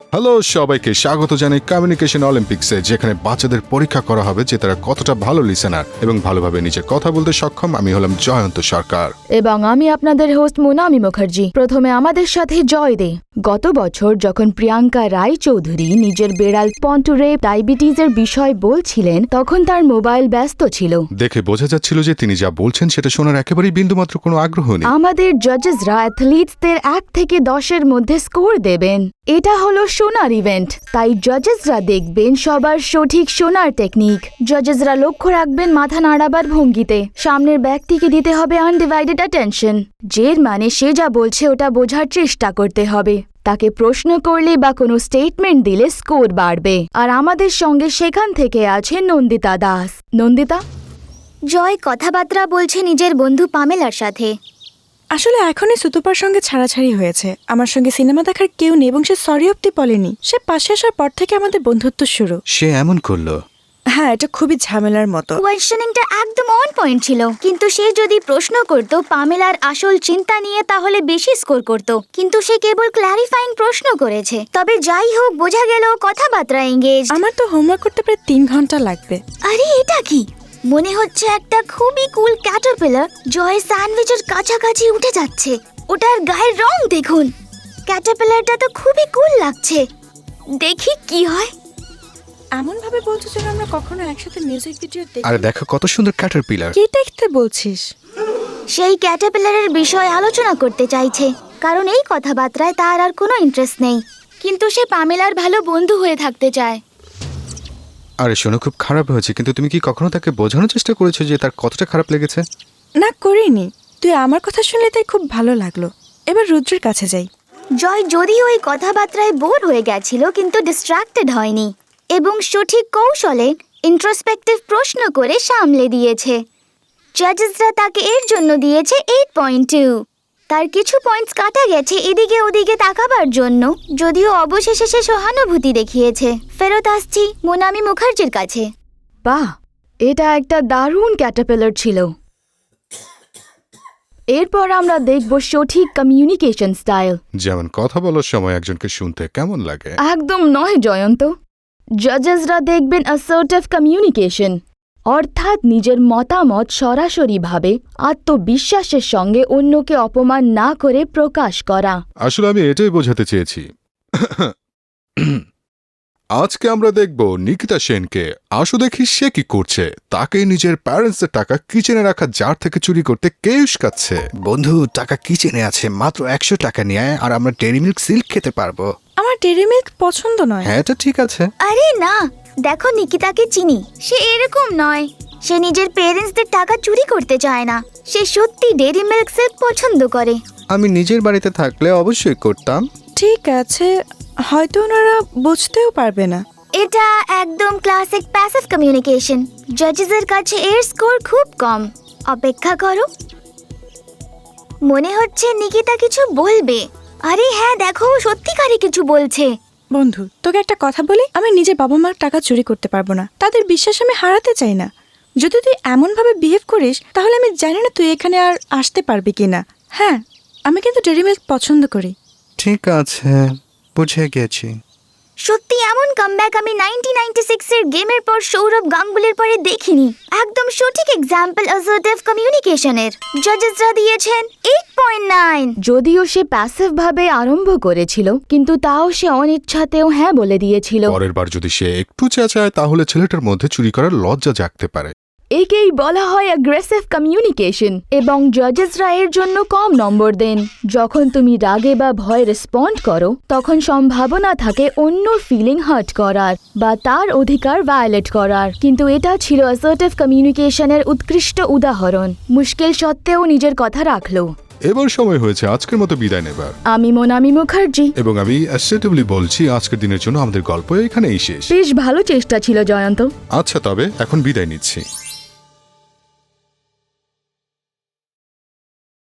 Hello সবাইকে স্বাগত জানাই কমিউনিকেশন অলিম্পিক্সে, যেখানে বাচ্চাদের পরীক্ষা করা হবে যে তারা কতটা ভালো লিসেনার এবং ভালোভাবে নিজের কথা বলতে সক্ষম। আমি হলাম জয়ন্ত সরকার এবং আমি আপনাদের হোস্ট মোনামি মুখার্জি। প্রথমে আমাদের সাথে জয় দে। গত বছর যখন প্রিয়াঙ্কা রায় চৌধুরী নিজের বেড়াল পন্টুরে ডায়াবেটিসের বিষয় বলছিলেন, তখন তার মোবাইল ব্যস্ত ছিল। দেখে বোঝা যাচ্ছিল যে তিনি যা বলছেন সেটা শোনার একেবারেই বিন্দুমাত্র কোনো আগ্রহ নেই। আমাদের জাজেসরা অ্যাথলিটসদের 1 থেকে 10-এর মধ্যে স্কোর দেবেন। এটা হলো শোনার ইভেন্ট, তাই জাজেসরা দেখবেন সবার সঠিক শোনার টেকনিক। জাজেসরা লক্ষ্য রাখবেন মাথা নাড়াবার ভঙ্গিতে। সামনের ব্যক্তিকে দিতে হবে আনডিভাইডেড অ্যাটেনশন, যের মানে সে যা বলছে ওটা বোঝার চেষ্টা করতে হবে। তাকে প্রশ্ন করলে বা কোনো স্টেটমেন্ট দিলে স্কোর বাড়বে। আর আমাদের সঙ্গে সেখান থেকে আছে নন্দিতা দাস। নন্দিতা, জয় কথাবার্তা বলছে নিজের বন্ধু পামেলার সাথে। আসলে এখনই সুতুপার সঙ্গে ছাড়াছাড়ি হয়েছে। আমার সঙ্গে সিনেমা দেখার কেউ নেই এবং সে সরি অব্দি বলেনি। সে পাশে আসার পর থেকে আমাদের বন্ধুত্ব শুরু। সে এমন করলো? হ্যাঁ, এটা খুবই ঝামেলার মতো। কোয়েশ্চেনিংটা একদম অন পয়েন্ট ছিল, কিন্তু সে যদি প্রশ্ন করত পামেলার আসল চিন্তা নিয়ে তাহলে বেশি স্কোর করত, কিন্তু সে কেবল ক্ল্যারিফাইং প্রশ্ন করেছে। তবে যাই হোক, বোঝা গেল কথাবার্তা এঙ্গেজ। আমার তো হোমওয়ার্ক করতে প্রায় 3 ঘন্টা লাগবে। আরে এটা কি? মনে হচ্ছে একটা খুবই কুল ক্যাটারপিলার জয় স্যান্ডউইচের কাছাকাছি উঠে যাচ্ছে। ওটার গায়ের রং দেখুন। ক্যাটারপিলারটা তো খুবই কুল লাগছে। দেখি কি হয়। এমন ভাবে বলছো যেন আমরা কখনো একসাথে মিউজিক ভিডিও দেখি। আরে দেখো কত সুন্দর ক্যাটারপিলার। কি দেখতে বলছিস? সেই ক্যাটারপিলারের বিষয়ে আলোচনা করতে চাইছে, কারণ এই কথাবার্তায় তার আর কোনো ইন্টারেস্ট নেই, কিন্তু সে পামেলার ভালো বন্ধু হয়ে থাকতে চায়। আরে শোনো, খুব খারাপ হয়েছে, কিন্তু তুমি কি কখনো তাকে বোঝানোর চেষ্টা করেছো যে তার কতটা খারাপ লেগেছে? না, করিনি। তুই আমার কথা শুনলে তাই খুব ভালো লাগলো। এবার রুদ্রের কাছে যাই। জয় যদিও ওই কথাবার্তায় বোর হয়ে গেছিল, কিন্তু ডিস্ট্রাক্টেড হয়নি এবং সঠিক কৌশলে ইন্ট্রোস্পেক্টিভ প্রশ্ন করে সামলে দিয়েছে। জাজেসরা তাকে এর জন্য দিয়েছে 8.2। তার কিছু পয়েন্টস কাটা গেছে এদিকে ওদিকে তাকাবার জন্য, যদিও অবশেষে সে সহানুভূতি দেখিয়েছে। ফেরত আসছি মোনামি মুখার্জির কাছে। বাহ, এটা একটা দারুণ ক্যাটারপিলার ছিল। এরপর আমরা দেখব সঠিক কমিউনিকেশন স্টাইল। যেমন কথা বলার সময় একজনকে শুনতে কেমন লাগে। একদম নয় জয়ন্ত। জাজেসরা দেখবেন অ্যাসার্টিভ কমিউনিকেশন, অর্থাৎ নিজের মতামত সরাসরিভাবে আত্মবিশ্বাসের সঙ্গে অন্যকে অপমান না করে প্রকাশ করা। আসলে আমি এটাই বোঝাতে চেয়েছি। আজকে আমরা দেখব নিকিতা সেনকে। আসো দেখি সে কি করছে। তাকে নিজের প্যারেন্টসের টাকা কিচেনে রাখা জার থেকে চুরি করতে কে উস্কাচ্ছে। বন্ধু, টাকা কিচেনে আছে, মাত্র 100 টাকা নিয়ে আয় আর আমরা ডেরি মিল্ক সিল্ক খেতে পারবো। আমার ডেরি মিল্ক পছন্দ নয়। হ্যাঁ, এটা ঠিক আছে। আরে না, দেখো নিকিতাকে চিনি। সে এরকম নয়। সে নিজের পেরেন্টসদের টাকা চুরি করতে চায় না। সে সত্যি ডেরি মিল্ক সিল্ক পছন্দ করে। আমি নিজের বাড়িতে থাকলে অবশ্যই করতাম। ঠিক আছে, হয়তো ওনারা বুঝতেও পারবে না। এটা একদম ক্লাসিক প্যাসিভ কমিউনিকেশন। জাজেসের কাছে এর স্কোর খুব কম। অপেক্ষা করো, মনে হচ্ছে নিকিতা কিছু বলবে। আরে হ্যাঁ, দেখো সত্যিকারই কিছু বলছে। বন্ধু, তোকে একটা কথা বলি, আমি নিজের বাবা মার টাকা চুরি করতে পারবো না। তাদের বিশ্বাস আমি হারাতে চাই না। যদি তুই এমন ভাবে বিহেভ করিস, তাহলে আমি জানি না তুই এখানে আর আসতে পারবি কিনা। হ্যাঁ, আমি কিন্তু ডেরি মিল্ক পছন্দ করি। ঠিক আছে, বুঝে গেছি। সত্যি এমন কামব্যাক আমি 1996 এর গেমের পর সৌরভ গাঙ্গুলির পরে দেখিনি। একদম সঠিক এক্সাম্পল অ্যাসার্টিভ কমিউনিকেশনের। জাজেসরা দিয়েছেন 8.9। যদিও সে প্যাসিভ ভাবে আরম্ভ করেছিল, কিন্তু তাও সে অনিচ্ছাতেও হ্যাঁ বলে দিয়েছিল। পরের বার যদি সে একটু চেঁচায় তাহলে ছেলেটার মধ্যে চুরি করার লজ্জা জাগতে পারে। একেই বলা হয় অ্যাগ্রেসিভ কমিউনিকেশন, এবং জাজেসরা এর জন্য কম নম্বর দেন। যখন তুমি রাগে বা ভয়ে রেসপন্ড করো, তখন সম্ভাবনা থাকে অন্য ফিলিং হার্ট করার বা তার অধিকার ভায়োলেট করার। কিন্তু এটা ছিল অ্যাসার্টিভ কমিউনিকেশনের উৎকৃষ্ট উদাহরণ। মুশকিল সত্ত্বেও নিজের কথা রাখলো। এবার সময় হয়েছে আজকের মতো বিদায় নেবার। আমি মোনামি মুখার্জি, এবং আমি অ্যাসেটিভলি বলছি আজকের দিনের জন্য আমাদের গল্প এখানেই শেষ। বেশ ভালো চেষ্টা ছিল জয়ন্ত। আচ্ছা, তবে এখন বিদায় নিচ্ছি।